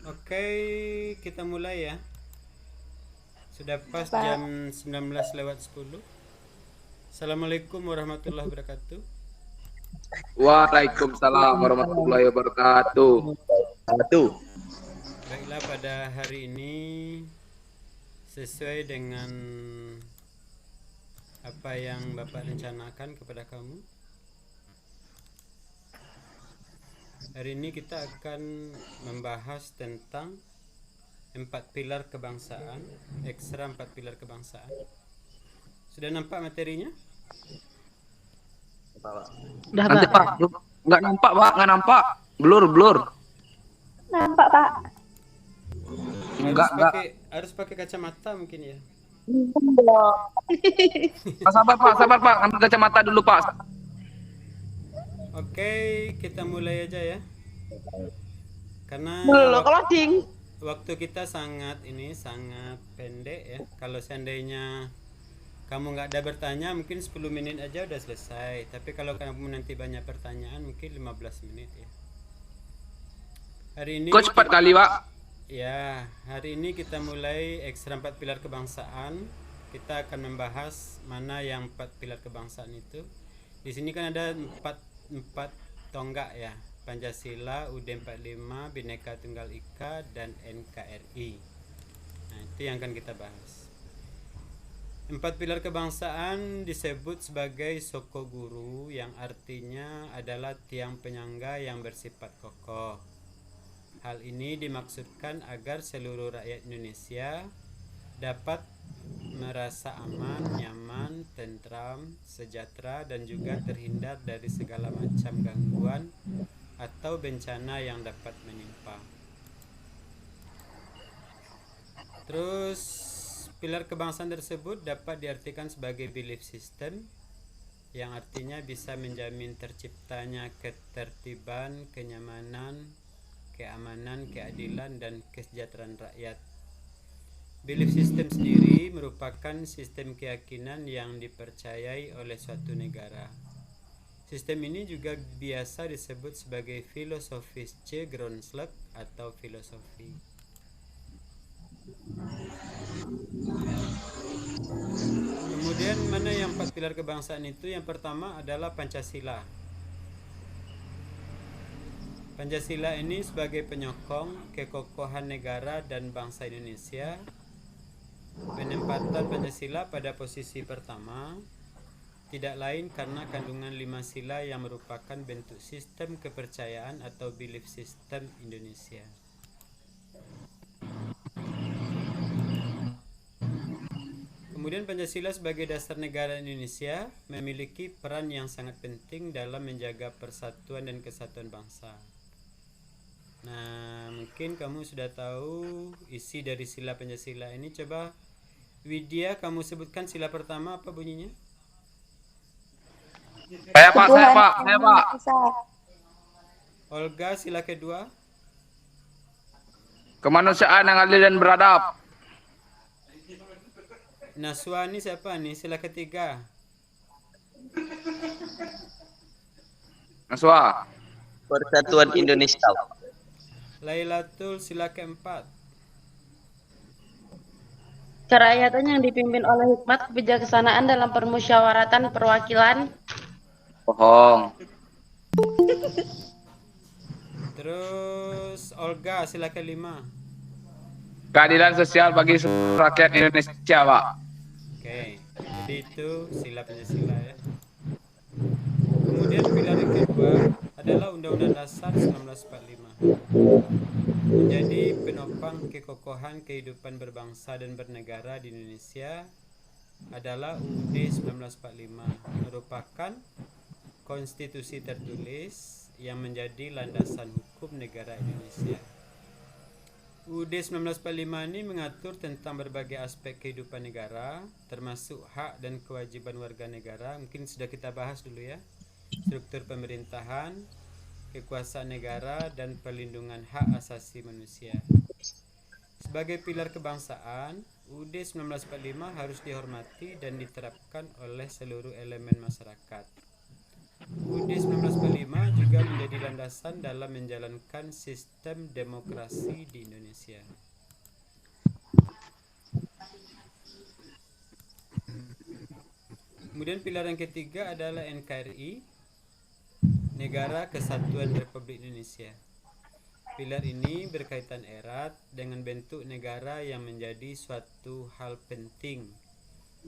Oke, kita mulai ya. Sudah Ya, pas Pak. jam 19 lewat 10. Assalamualaikum warahmatullahi wabarakatuh. Waalaikumsalam warahmatullahi wabarakatuh. Satu. Baiklah, pada hari ini sesuai dengan apa yang Bapak rencanakan kepada kamu. Hari ini kita akan membahas tentang empat pilar kebangsaan, ekstra empat pilar kebangsaan. Sudah nampak materinya? Udah, Nanti Pak. Pak, nggak nampak Pak, nggak nampak. Blur, blur. Nampak, Pak. Nggak. Harus pakai kacamata mungkin ya. Pak, sabar Pak, ambil kacamata dulu Pak. Oke, kita mulai aja ya. Karena Belum loading. waktu kita sangat pendek ya. Kalau seandainya kamu nggak ada bertanya, mungkin 10 menit aja udah selesai. Tapi kalau kamu nanti banyak pertanyaan, mungkin 15 menit ya. Hari ini Kok cepat kali Pak? ya, hari ini kita mulai ekstra 4 pilar kebangsaan. Kita akan membahas mana yang 4 pilar kebangsaan itu. Di sini kan ada empat tonggak ya. Pancasila, UUD 45, Bhinneka Tunggal Ika, dan NKRI. Nah, itu yang akan kita bahas. Empat pilar kebangsaan disebut sebagai soko guru, yang artinya adalah tiang penyangga yang bersifat kokoh. Hal ini dimaksudkan agar seluruh rakyat Indonesia dapat merasa aman, nyaman, tentram, sejahtera, dan juga terhindar dari segala macam gangguan atau bencana yang dapat menimpa. Terus pilar kebangsaan tersebut dapat diartikan sebagai belief system, yang artinya bisa menjamin terciptanya ketertiban, kenyamanan, keamanan, keadilan, dan kesejahteraan rakyat. Belief system sendiri merupakan sistem keyakinan yang dipercayai oleh suatu negara. Sistem ini juga biasa disebut sebagai filosofische Grundslag atau filosofi. Kemudian mana yang empat pilar kebangsaan itu? Yang pertama adalah Pancasila. Pancasila ini sebagai penyokong kekokohan negara dan bangsa Indonesia. Penempatan Pancasila pada posisi pertama tidak lain karena kandungan 5 sila yang merupakan bentuk sistem kepercayaan atau belief system Indonesia. Kemudian Pancasila sebagai dasar negara Indonesia memiliki peran yang sangat penting dalam menjaga persatuan dan kesatuan bangsa. Nah, mungkin kamu sudah tahu isi dari sila Pancasila ini. Coba Widya, kamu sebutkan sila pertama apa bunyinya? Saya Pak. Olga, sila kedua. Kemanusiaan yang adil dan beradab. Naswa ini siapa nih? Sila ketiga. Naswa. Persatuan Indonesia. Lailatul, sila keempat. Kerakyatan yang dipimpin oleh hikmat kebijaksanaan dalam permusyawaratan perwakilan. Bohong. Terus Olga, sila kelima. Keadilan sosial bagi seluruh rakyat Indonesia Pak. Oke, jadi itu sila Pancasila ya. Kemudian pilar yang kedua adalah Undang-Undang Dasar 1945. Menjadi penopang kekokohan kehidupan berbangsa dan bernegara di Indonesia adalah UUD 1945, merupakan konstitusi tertulis yang menjadi landasan hukum negara Indonesia. UUD 1945 ini mengatur tentang berbagai aspek kehidupan negara, termasuk hak dan kewajiban warga negara. Mungkin sudah kita bahas dulu ya. Struktur pemerintahan, kekuasaan negara, dan perlindungan hak asasi manusia. Sebagai pilar kebangsaan, UUD 1945 harus dihormati dan diterapkan oleh seluruh elemen masyarakat. UUD 1945 juga menjadi landasan dalam menjalankan sistem demokrasi di Indonesia. Kemudian pilar yang ketiga adalah NKRI, Negara Kesatuan Republik Indonesia. Pilar ini berkaitan erat dengan bentuk negara yang menjadi suatu hal penting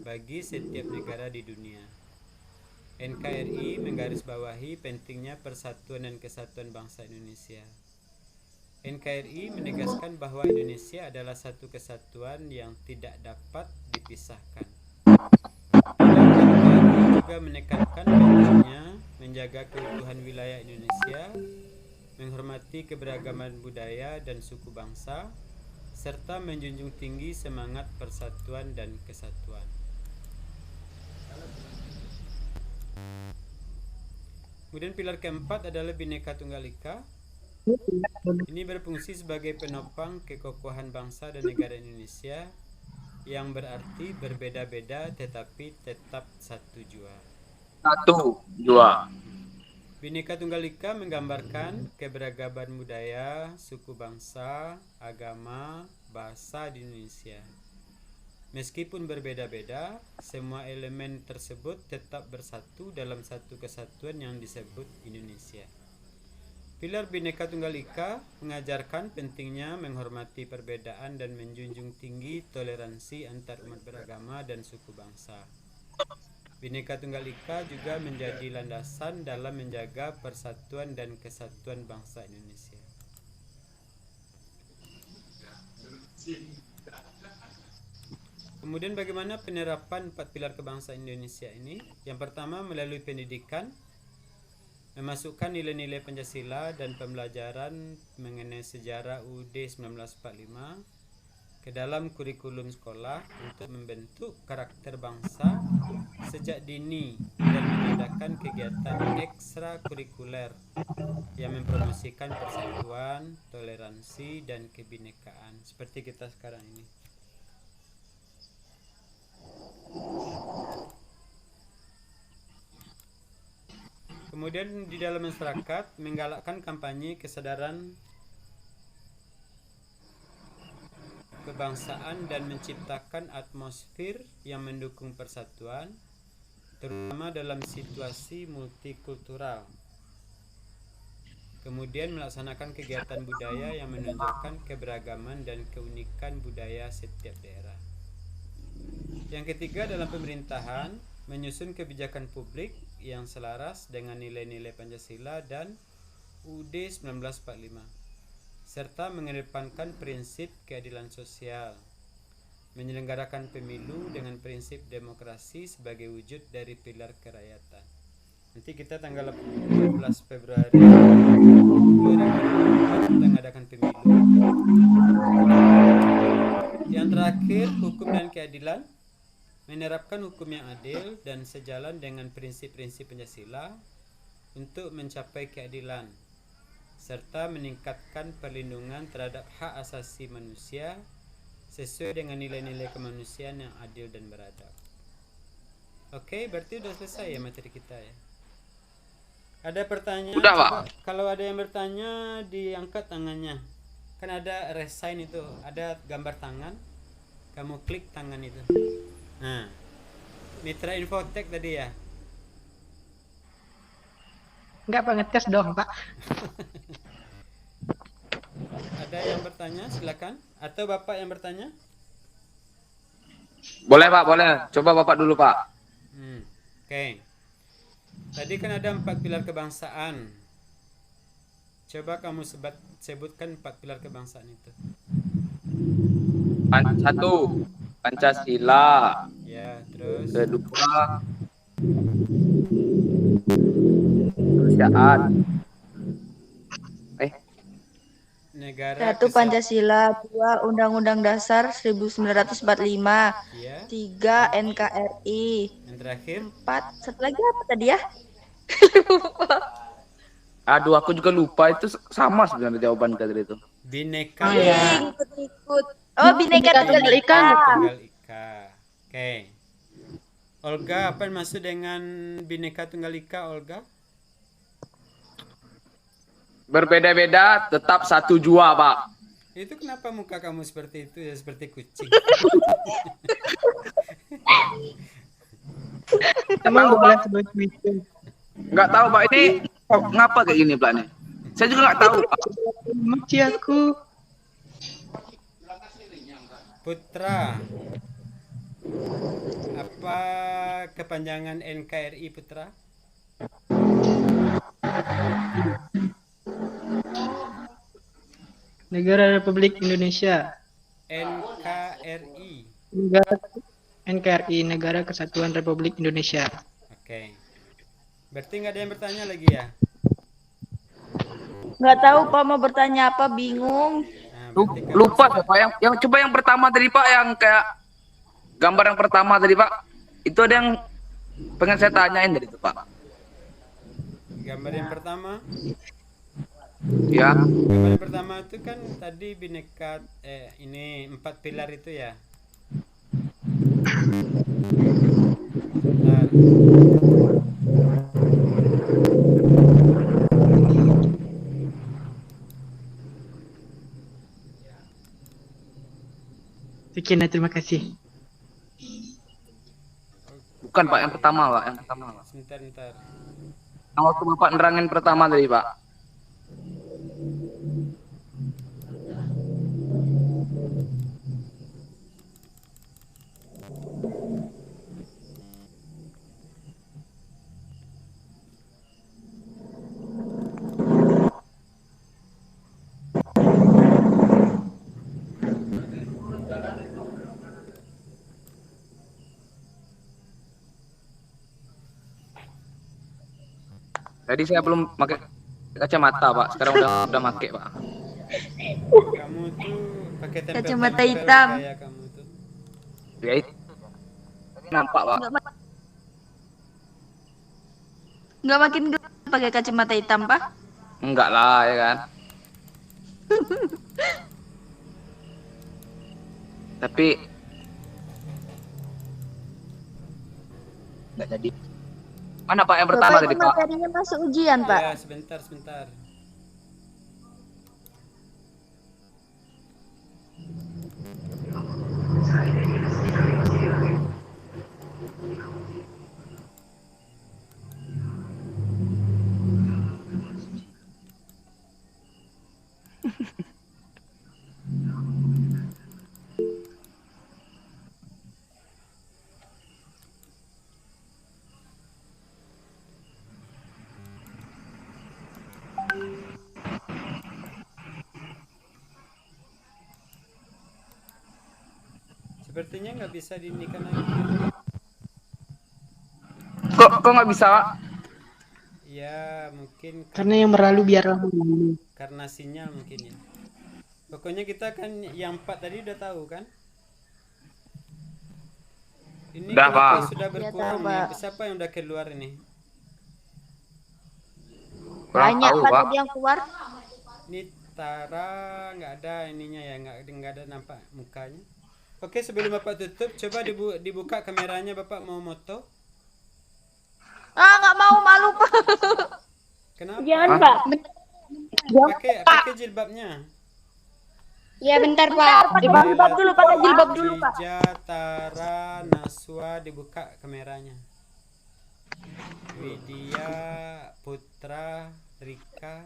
bagi setiap negara di dunia. NKRI menggarisbawahi pentingnya persatuan dan kesatuan bangsa Indonesia. NKRI menegaskan bahwa Indonesia adalah satu kesatuan yang tidak dapat dipisahkan. NKRI juga menekankan pentingnya menjaga keutuhan wilayah Indonesia, menghormati keberagaman budaya dan suku bangsa, serta menjunjung tinggi semangat persatuan dan kesatuan. Kemudian pilar keempat adalah Bhinneka Tunggal Ika. Ini berfungsi sebagai penopang kekokohan bangsa dan negara Indonesia, yang berarti berbeda-beda tetapi tetap satu jua. Satu, dua. Bhinneka Tunggal Ika menggambarkan keberagaman budaya, suku bangsa, agama, bahasa di Indonesia. Meskipun berbeda-beda, semua elemen tersebut tetap bersatu dalam satu kesatuan yang disebut Indonesia. Pilar Bhinneka Tunggal Ika mengajarkan pentingnya menghormati perbedaan dan menjunjung tinggi toleransi antar umat beragama dan suku bangsa. Bhinneka Tunggal Ika juga menjadi landasan dalam menjaga persatuan dan kesatuan bangsa Indonesia. Kemudian bagaimana penerapan 4 pilar kebangsaan Indonesia ini? Yang pertama, melalui pendidikan, memasukkan nilai-nilai Pancasila dan pembelajaran mengenai sejarah UUD 1945 ke dalam kurikulum sekolah untuk membentuk karakter bangsa sejak dini dan mengadakan kegiatan ekstrakurikuler yang mempromosikan persatuan, toleransi, dan kebinekaan seperti kita sekarang ini. Kemudian di dalam masyarakat menggalakkan kampanye kesadaran kebangsaan dan menciptakan atmosfer yang mendukung persatuan, terutama dalam situasi multikultural. Kemudian melaksanakan kegiatan budaya yang menunjukkan keberagaman dan keunikan budaya setiap daerah. Yang ketiga, dalam pemerintahan, menyusun kebijakan publik yang selaras dengan nilai-nilai Pancasila dan UUD 1945, serta mengedepankan prinsip keadilan sosial, menyelenggarakan pemilu dengan prinsip demokrasi sebagai wujud dari pilar kerakyatan. Nanti kita tanggal 12 Februari 2024 kita mengadakan pemilu. Yang terakhir, hukum dan keadilan, menerapkan hukum yang adil dan sejalan dengan prinsip-prinsip Pancasila untuk mencapai keadilan, serta meningkatkan perlindungan terhadap hak asasi manusia sesuai dengan nilai-nilai kemanusiaan yang adil dan beradab. Oke, berarti sudah selesai ya materi kita ya. Ada pertanyaan? Udah, Pak. Kalau ada yang bertanya, diangkat tangannya. Kan ada resign itu, ada gambar tangan. Kamu klik tangan itu. Nah, Mitra Infotek tadi ya? Enggak, Pak, ngetes dong, Pak. Ada yang bertanya? Silakan. Atau Bapak yang bertanya? Boleh Pak, boleh. Coba Bapak dulu Pak. Oke. Tadi kan ada 4 pilar kebangsaan. Coba kamu sebutkan 4 pilar kebangsaan itu. Satu, Pancasila. Ya, terus. Kedua, kemanusiaan. Negara Satu, Pancasila. Dua, Undang-Undang Dasar 1945. Ya. Tiga, NKRI. Yang terakhir. 4, satu lagi apa tadi ya? Lupa. Aduh, aku juga lupa, itu sama sebenarnya jawaban tadi itu. Bhinneka Ikut-ikut. Oh, Bhinneka Tunggal Ika. Tunggal Ika. Oke. Olga, apa yang maksud dengan Bhinneka Tunggal Ika, Olga? Berbeda-beda tetap satu jua, Pak. Itu kenapa muka kamu seperti itu ya, seperti kucing? Emang boleh sebut itu. Nggak tahu, Pak. Ini ngapa kayak gini, Pak, nih? Saya juga nggak tahu, Pak. Emoji aku. Putra. Apa kepanjangan NKRI, Putra? Negara Republik Indonesia. NKRI. Negara NKRI, Negara Kesatuan Republik Indonesia. Oke. Berarti nggak ada yang bertanya lagi ya? Nggak tahu Pak mau bertanya apa, bingung. Nah, berarti kamu Lupa, Pak. Yang coba yang pertama tadi, Pak, yang kayak gambar yang pertama tadi, Pak. Itu ada yang pengen saya tanyain dari itu, Pak. gambar yang pertama. Ya. Gambar yang pertama itu kan tadi bineka ini 4 pilar itu ya. Bentar. Sekian, terima kasih. Bukan, Pak, yang pertama, Pak. Yang pertama, Pak. Sebentar. Yang waktu Bapak nerangin pertama tadi, Pak. Tadi saya belum pakai kacamata, Pak. Sekarang udah pakai, Pak. Kamu tuh pakai tempel Kacamata hitam. kayak kamu tuh. Ya itu. Nampak, Pak. Nggak makin gelap pakai kacamata hitam, Pak? Enggak lah, ya kan. Tapi enggak jadi. Mana, Pak, yang pertama Bapak tadi, ini Pak? materinya masuk ujian, Pak. Ya, sebentar. Sepertinya nggak bisa diinikan lagi. Kok nggak bisa, Pak? Ya, mungkin Karena yang berlalu biarlah berlalu. karena sinyal mungkin ya. Pokoknya kita kan yang 4 tadi udah tahu kan? Ini Udah, kenapa Pak. sudah Ya, berkurang tahu, nih? Pak. Siapa yang udah keluar ini? Kurang Banyak tahu, Pak Pak. tadi yang keluar. Ini Tara nggak ada ininya ya, nggak ada nampak mukanya. Oke, sebelum Bapak tutup, coba dibuka kameranya, Bapak mau moto. Ah, nggak mau, malu, Pak. Kenapa? Jangan, Hah? Pak. Pakai jilbabnya. Ya, bentar, Pak. Jilbab dulu, pakai jilbab dulu, Pak. Jija, Tara, Naswa, dibuka kameranya. Widya, Putra, Rika.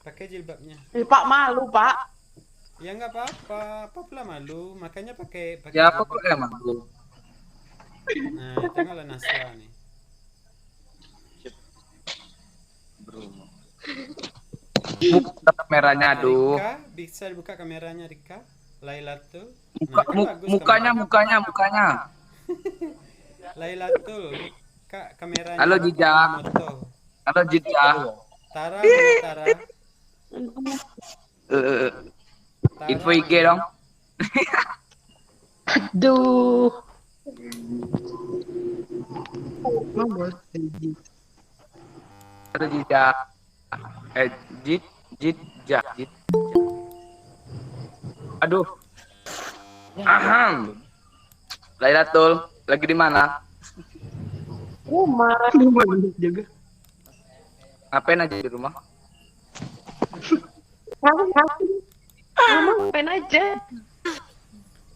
Pakai jilbabnya. Pak malu, Pak. Ya nggak apa-apa, apa pula malu, makanya pakai Ya, apa jilbab. kok ya, Mas? Nah, tengoklah Naswa nih. Buka kameranya, aduh. Rika, bisa dibuka kameranya Rika. Lailatul. Muka- Nah, kan mu- bagus mukanya, kameranya. mukanya. Lailatul, buka kameranya. Halo, Bapak Jija. mau moto. Halo, Jija. Tara, mana Tara? Tara, Info IG dong. Aduh. Mau boleh. Halo, Jija. Jija. Aduh. Aham. Lailatul, lagi di mana? Rumah juga. Ngapain aja di rumah? Mama ngapain aja?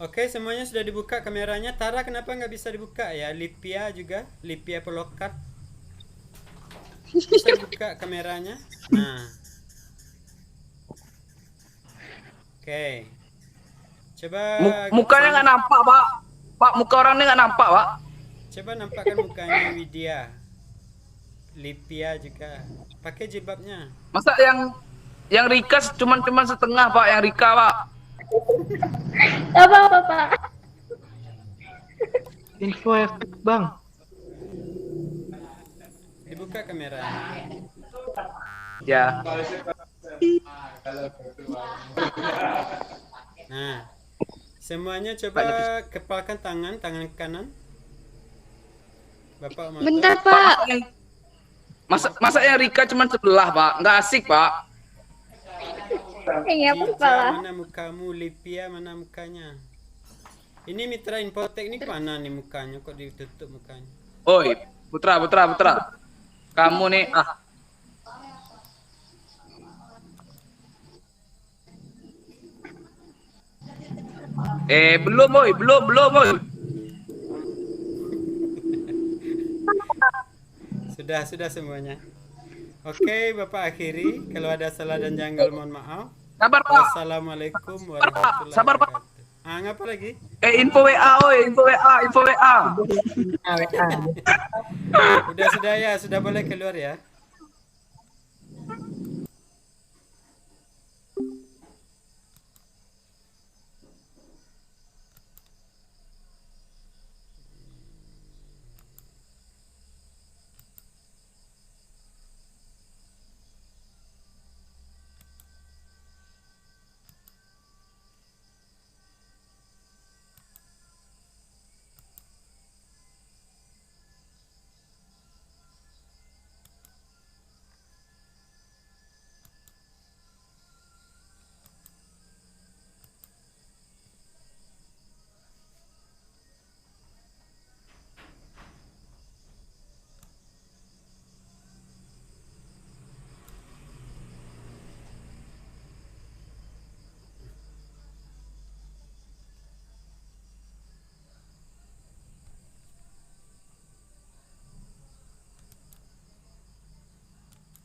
Oke, semuanya sudah dibuka kameranya. Tara kenapa nggak bisa dibuka ya? Lipia juga, Lipia Pelokat. Bisa dibuka kameranya. Nah. Oke. Coba Mukanya nggak nampak, Pak. Pak, muka orangnya nggak nampak, Pak. Coba nampakkan mukanya Widya. Lipia juga. Pakai jilbabnya. Masa yang Rika cuman setengah, Pak, yang Rika, Pak. Apa, Pak? Info efek bang. Dibuka kameranya. Ya. Nah. Semuanya coba kepalkan tangan kanan. Bapak Omato. Bentar, Pak. Masa yang Rika cuman sebelah, Pak. Nggak asik, Pak. Iya, Jija, Pak. mana mukamu? Lipia, mana mukanya? Ini mitra infoteknik mana nih mukanya? Kok ditutup mukanya? Oi, Putra. Kamu nih, belum, boy. Sudah semuanya. Oke, Bapak akhiri. Kalau ada salah dan janggal mohon maaf. Sabar, Pak. Wassalamualaikum warahmatullahi Sabar, Pak. wabarakatuh. Ngapa lagi? Info WA, info WA. Sudah ya, sudah boleh keluar ya.